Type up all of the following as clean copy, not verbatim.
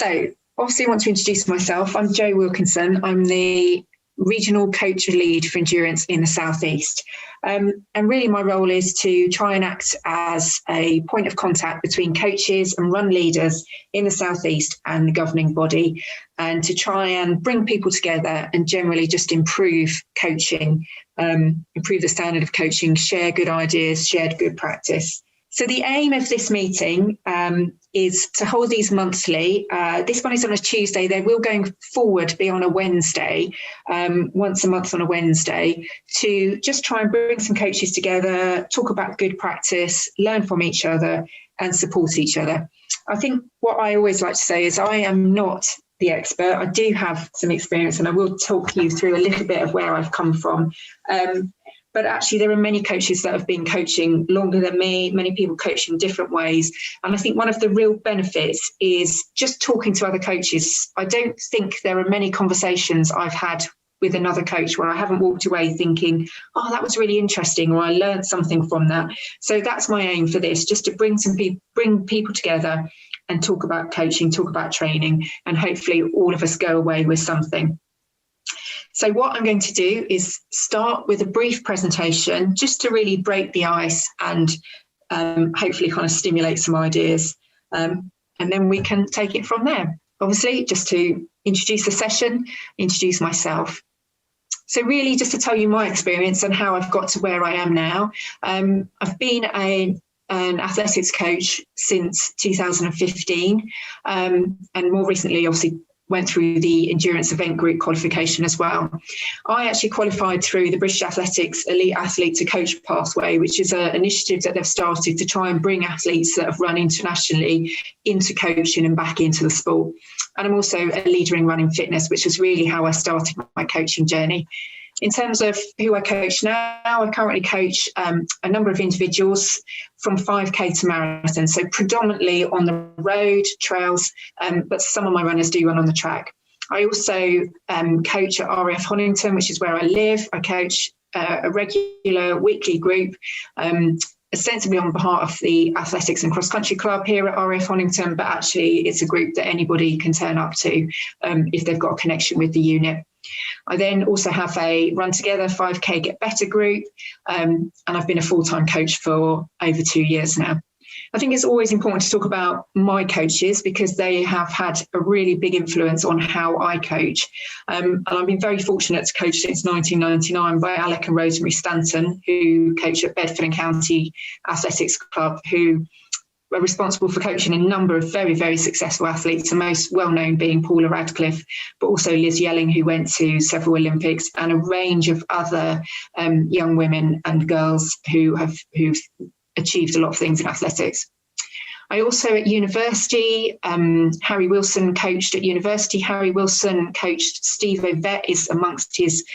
So obviously I want to introduce myself. I'm Jo Wilkinson. I'm the regional coach lead for endurance in the South East. And really my role is to try and act as a point of contact between coaches and run leaders in the South East and the governing body, and to try and bring people together and generally just improve coaching, improve the standard of coaching, share good ideas, share good practice. So the aim of this meeting is to hold these monthly. This one is on a Tuesday. They will going forward be on a Wednesday, once a month on a Wednesday, to just try and bring some coaches together, talk about good practice, learn from each other and support each other. I think what I always like to say is I am not the expert. I do have some experience and I will talk you through a little bit of where I've come from. But actually, there are many coaches that have been coaching longer than me, many people coaching different ways. And I think one of the real benefits is just talking to other coaches. I don't think there are many conversations I've had with another coach where I haven't walked away thinking, oh, that was really interesting, or I learned something from that. So that's my aim for this, just to bring people together and talk about coaching, talk about training, and hopefully all of us go away with something. So what I'm going to do is start with a brief presentation just to really break the ice and hopefully kind of stimulate some ideas. And then we can take it from there. Obviously, just to introduce the session, introduce myself. So really just to tell you my experience and how I've got to where I am now. I've been an athletics coach since 2015 and more recently, obviously, went through the endurance event group qualification as well. I actually qualified through the British Athletics Elite Athlete to Coach pathway, which is an initiative that they've started to try and bring athletes that have run internationally into coaching and back into the sport. And I'm also a leader in running fitness, which is really how I started my coaching journey. In terms of who I coach now, I currently coach a number of individuals from 5K to marathon, so predominantly on the road, trails, but some of my runners do run on the track. I also coach at RAF Honington, which is where I live. I coach a regular weekly group, ostensibly on behalf of the Athletics and Cross Country Club here at RAF Honington, but actually it's a group that anybody can turn up to if they've got a connection with the unit. I then also have a Run Together 5K Get Better group, and I've been a full-time coach for over 2 years now. I think it's always important to talk about my coaches because they have had a really big influence on how I coach. And I've been very fortunate to coach since 1999 by Alec and Rosemary Stanton, who coach at Bedford and County Athletics Club, who are responsible for coaching a number of very, very successful athletes, the most well-known being Paula Radcliffe, but also Liz Yelling, who went to several Olympics, and a range of other young women and girls who've achieved a lot of things in athletics. I also at university, Harry Wilson coached at university. Harry Wilson coached Steve Ovett, is amongst his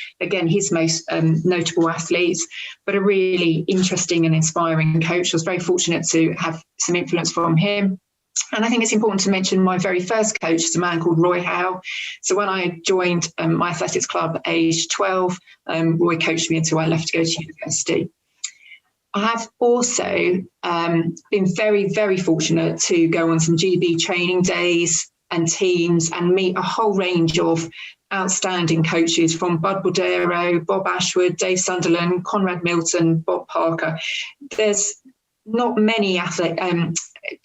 most notable athletes, but a really interesting and inspiring coach. I was very fortunate to have some influence from him. And I think it's important to mention my very first coach is a man called Roy Howe. So when I joined my athletics club at age 12, Roy coached me until I left to go to university. I have also been very, very fortunate to go on some GB training days and teams and meet a whole range of outstanding coaches from Bud Bordero, Bob Ashwood, Dave Sunderland, Conrad Milton, Bob Parker. There's not many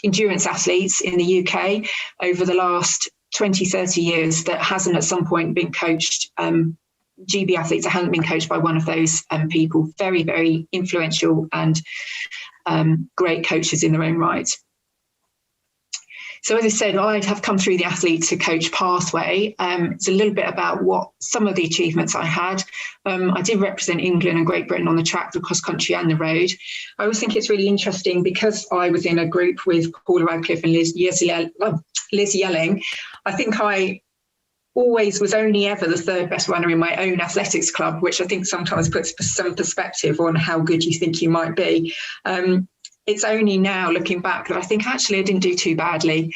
endurance athletes in the UK over the last 20, 30 years that hasn't at some point been coached GB athletes that haven't been coached by one of those people. Very, very influential and great coaches in their own right. So as I said, I have come through the athlete to coach pathway. It's a little bit about what some of the achievements I had. I did represent England and Great Britain on the track, the cross country and the road. I always think it's really interesting because I was in a group with Paula Radcliffe and Liz Yelling. I think I always was only ever the third best runner in my own athletics club, which I think sometimes puts some perspective on how good you think you might be. It's only now looking back that I think actually I didn't do too badly.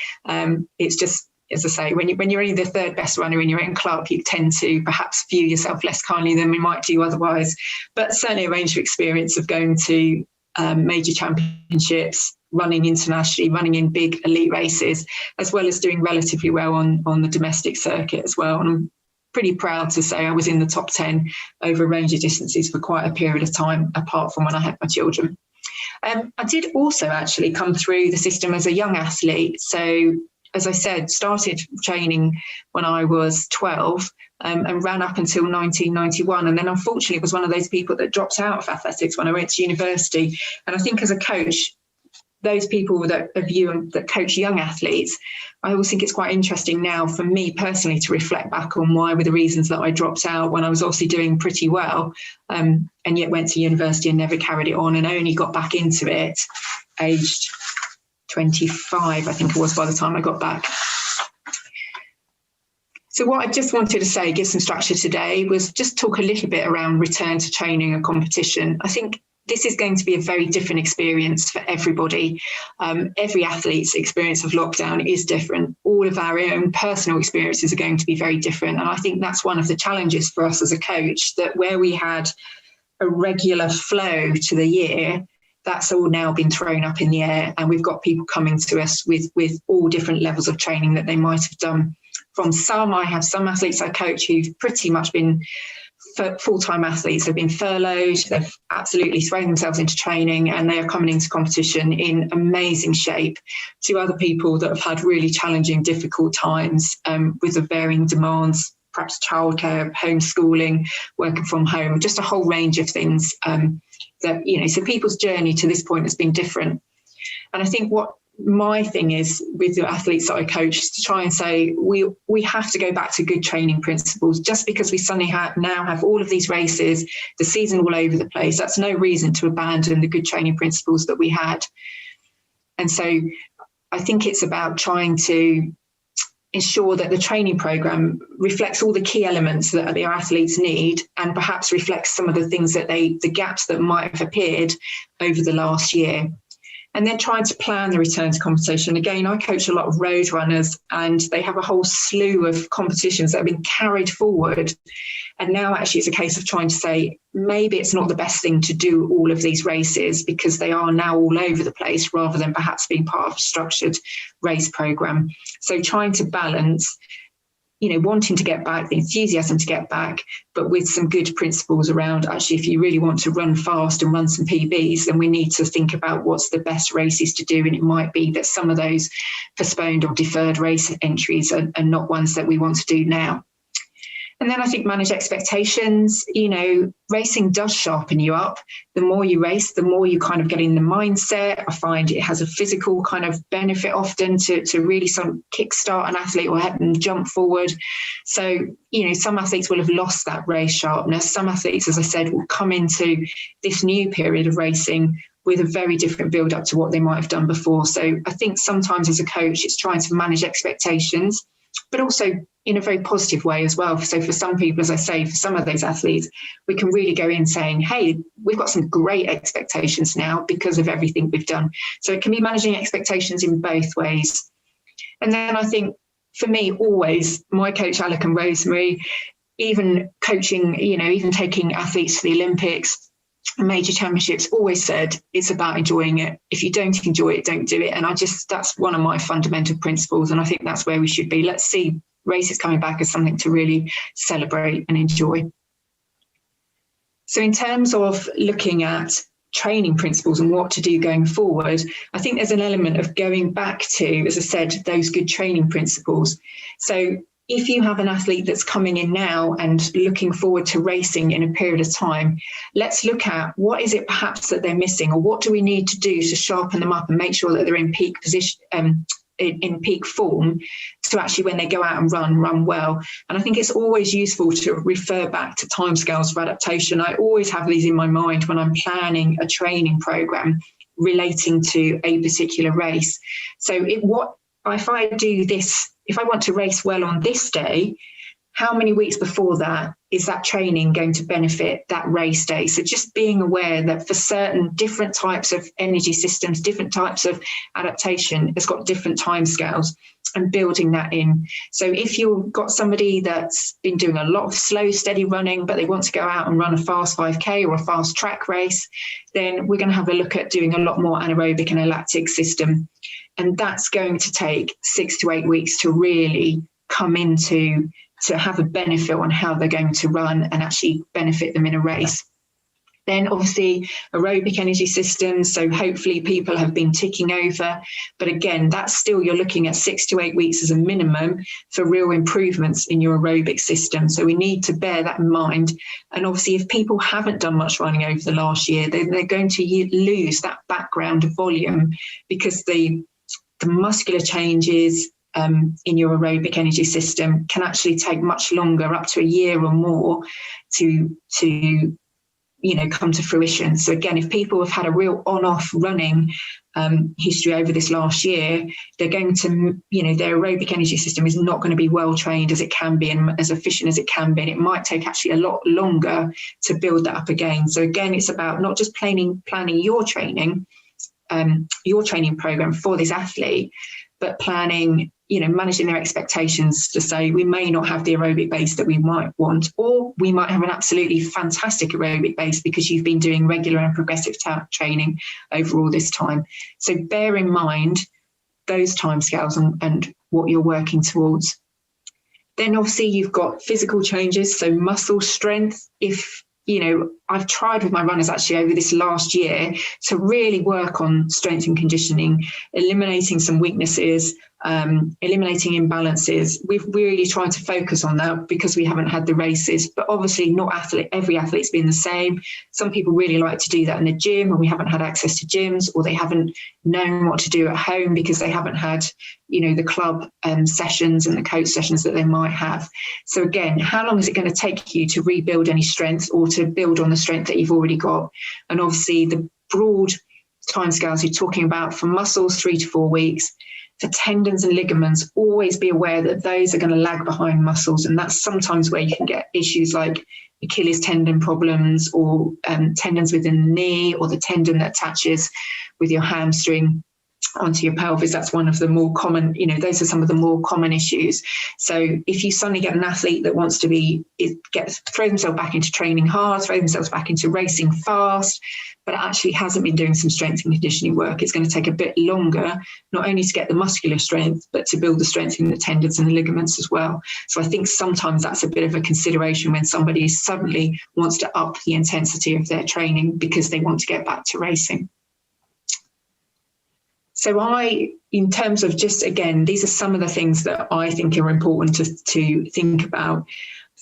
It's just, as I say, when you're only the third best runner in your own club, you tend to perhaps view yourself less kindly than we might do otherwise. But certainly a range of experience of going to major championships, running internationally, running in big elite races, as well as doing relatively well on the domestic circuit as well. And I'm pretty proud to say I was in the top 10 over a range of distances for quite a period of time, apart from when I had my children. I did also actually come through the system as a young athlete. So, as I said, started training when I was 12 and ran up until 1991. And then unfortunately was one of those people that dropped out of athletics when I went to university. And I think as a coach, those people that coach young athletes, I always think it's quite interesting now for me personally to reflect back on why were the reasons that I dropped out when I was obviously doing pretty well, and yet went to university and never carried it on, and only got back into it aged 25, I think it was, by the time I got back. So what I just wanted to say, give some structure today, was just talk a little bit around return to training and competition. I think this is going to be a very different experience for everybody. Every athlete's experience of lockdown is different. All of our own personal experiences are going to be very different. And I think that's one of the challenges for us as a coach, that where we had a regular flow to the year, that's all now been thrown up in the air. And we've got people coming to us with all different levels of training that they might have done. I have some athletes I coach who've pretty much been full-time athletes. Have been furloughed, they've absolutely thrown themselves into training, and they are coming into competition in amazing shape. To other people that have had really challenging, difficult times with the varying demands, perhaps childcare, homeschooling, working from home, just a whole range of things so people's journey to this point has been different. And I think what my thing is with the athletes that I coach is to try and say we have to go back to good training principles. Just because we suddenly now have all of these races, the season all over the place, that's no reason to abandon the good training principles that we had. And so I think it's about trying to ensure that the training program reflects all the key elements that the athletes need, and perhaps reflects some of the things the gaps that might have appeared over the last year. And then trying to plan the return to competition. Again, I coach a lot of road runners, and they have a whole slew of competitions that have been carried forward. And now actually it's a case of trying to say, maybe it's not the best thing to do all of these races because they are now all over the place, rather than perhaps being part of a structured race program. So trying to balance, wanting to get back, the enthusiasm to get back, but with some good principles around, actually, if you really want to run fast and run some PBs, then we need to think about what's the best races to do. And it might be that some of those postponed or deferred race entries are not ones that we want to do now. And then I think manage expectations. Racing does sharpen you up. The more you race, the more you kind of get in the mindset. I find it has a physical kind of benefit often to really sort of kickstart an athlete or help them jump forward. So, some athletes will have lost that race sharpness. Some athletes, as I said, will come into this new period of racing with a very different build up to what they might have done before. So I think sometimes as a coach, it's trying to manage expectations, but also in a very positive way as well. So for some people, as I say, for some of those athletes, we can really go in saying, hey, we've got some great expectations now because of everything we've done. So it can be managing expectations in both ways. And then I think for me, always, my coach, Alec and Rosemary, even coaching, even taking athletes to the Olympics, major championships, always said it's about enjoying it. If you don't enjoy it, don't do it. And that's one of my fundamental principles. And I think that's where we should be. Let's see races coming back as something to really celebrate and enjoy. So in terms of looking at training principles and what to do going forward, I think there's an element of going back to, as I said, those good training principles. So if you have an athlete that's coming in now and looking forward to racing in a period of time, let's look at what is it perhaps that they're missing, or what do we need to do to sharpen them up and make sure that they're in peak position, in peak form, to actually, when they go out and run well. And I think it's always useful to refer back to timescales for adaptation. I always have these in my mind when I'm planning a training program relating to a particular race. So if I do this, if I want to race well on this day, how many weeks before that is that training going to benefit that race day? So just being aware that for certain different types of energy systems, different types of adaptation, it's got different timescales, and building that in. So if you've got somebody that's been doing a lot of slow, steady running, but they want to go out and run a fast 5K or a fast track race, then we're going to have a look at doing a lot more anaerobic and a lactic system. And that's going to take 6 to 8 weeks to really come into to have a benefit on how they're going to run and actually benefit them in a race. Then obviously aerobic energy systems. So hopefully people have been ticking over. But again, that's still, you're looking at 6 to 8 weeks as a minimum for real improvements in your aerobic system. So we need to bear that in mind. And obviously if people haven't done much running over the last year, then they're going to lose that background volume, because the muscular changes in your aerobic energy system can actually take much longer, up to a year or more, to come to fruition. So again, if people have had a real on-off running history over this last year, they're going to, their aerobic energy system is not going to be well trained as it can be and as efficient as it can be. And it might take actually a lot longer to build that up again. So again, it's about not just planning your training program for this athlete, but planning, managing their expectations to say we may not have the aerobic base that we might want, or we might have an absolutely fantastic aerobic base because you've been doing regular and progressive training over all this time. So bear in mind those timescales and what you're working towards. Then obviously you've got physical changes, so muscle strength. I've tried with my runners actually over this last year to really work on strength and conditioning, eliminating some weaknesses, eliminating imbalances. We've really tried to focus on that because we haven't had the races, but obviously not every athlete's been the same. Some people really like to do that in the gym, and we haven't had access to gyms, or they haven't known what to do at home because they haven't had, the club sessions and the coach sessions that they might have. So again, how long is it going to take you to rebuild any strength or to build on the strength that you've already got? And obviously the broad timescales you're talking about for muscles, 3 to 4 weeks. For tendons and ligaments, always be aware that those are going to lag behind muscles. And that's sometimes where you can get issues like Achilles tendon problems, or tendons within the knee, or the tendon that attaches with your hamstring onto your pelvis. That's one of the more common, those are some of the more common issues. So if you suddenly get an athlete that wants to throw themselves back into training hard, throw themselves back into racing fast, but actually hasn't been doing some strength and conditioning work, it's going to take a bit longer, not only to get the muscular strength, but to build the strength in the tendons and the ligaments as well. So I think sometimes that's a bit of a consideration when somebody suddenly wants to up the intensity of their training because they want to get back to racing. So in terms of just, again, these are some of the things that I think are important to think about.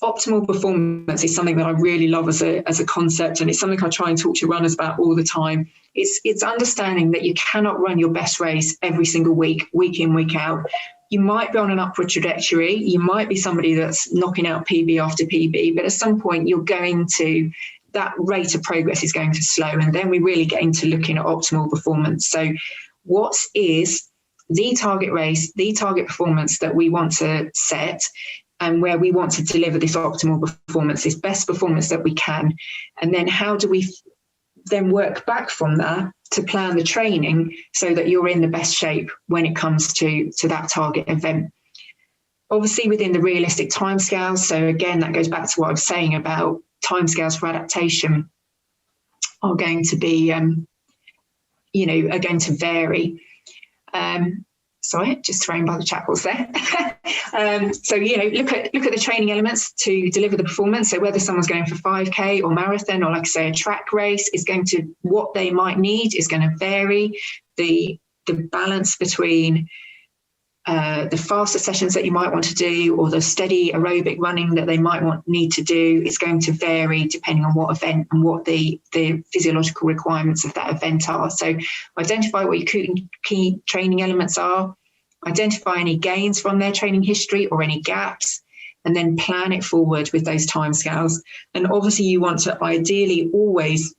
Optimal performance is something that I really love as a concept, and it's something I try and talk to runners about all the time. It's understanding that you cannot run your best race every single week in, week out. You might be on an upward trajectory. You might be somebody that's knocking out PB after PB, but at some point that rate of progress is going to slow, and then we really get into looking at optimal performance. So what is the target race, the target performance that we want to set, and where we want to deliver this optimal performance, this best performance that we can? And then how do we then work back from that to plan the training so that you're in the best shape when it comes to that target event? Obviously within the realistic timescales. So again, that goes back to what I was saying about timescales for adaptation are going to be are going to vary. Sorry, just thrown by the chapels there. So, look at the training elements to deliver the performance. So whether someone's going for 5K or marathon, or like I say, a track race, what they might need is going to vary. The balance between the faster sessions that you might want to do, or the steady aerobic running that they might need to do, is going to vary depending on what event and what the physiological requirements of that event are. So identify what your key training elements are, identify any gains from their training history or any gaps, and then plan it forward with those timescales. And obviously you want to ideally always,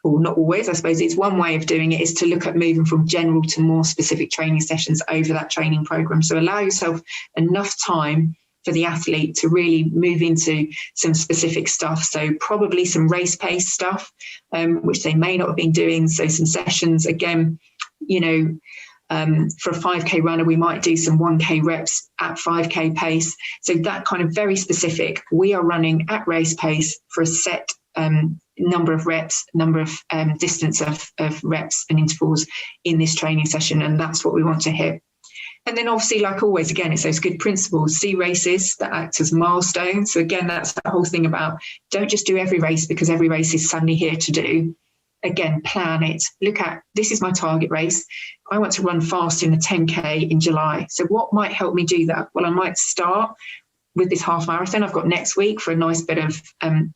or not always, I suppose it's one way of doing it, is to look at moving from general to more specific training sessions over that training program. So allow yourself enough time for the athlete to really move into some specific stuff. So probably some race pace stuff, which they may not have been doing. So some sessions, again, for a 5K runner, we might do some 1K reps at 5K pace. So that kind of very specific. We are running at race pace for a set number of reps, distance of reps and intervals in this training session. And that's what we want to hit. And then obviously, like always, again, it's those good principles, see races that act as milestones. So again, that's that whole thing about don't just do every race because every race is suddenly here to do. Again, plan it. Look at, this is my target race. I want to run fast in the 10K in July. So what might help me do that? Well, I might start with this half marathon I've got next week for a nice bit of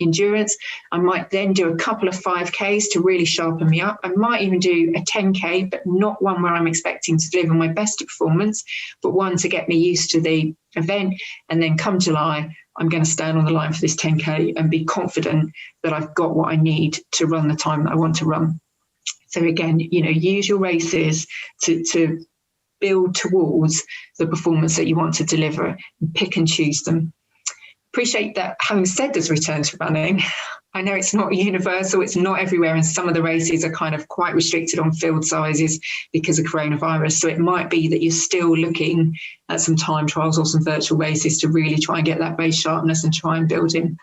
endurance. I might then do a couple of 5Ks to really sharpen me up. I might even do a 10K, but not one where I'm expecting to deliver my best performance, but one to get me used to the event. And then come July, I'm going to stand on the line for this 10K and be confident that I've got what I need to run the time that I want to run. So again, use your races to build towards the performance that you want to deliver, and pick and choose them. Appreciate that. Having said there's return to running, I know it's not universal, it's not everywhere, and some of the races are kind of quite restricted on field sizes because of coronavirus. So it might be that you're still looking at some time trials or some virtual races to really try and get that base sharpness and try and build in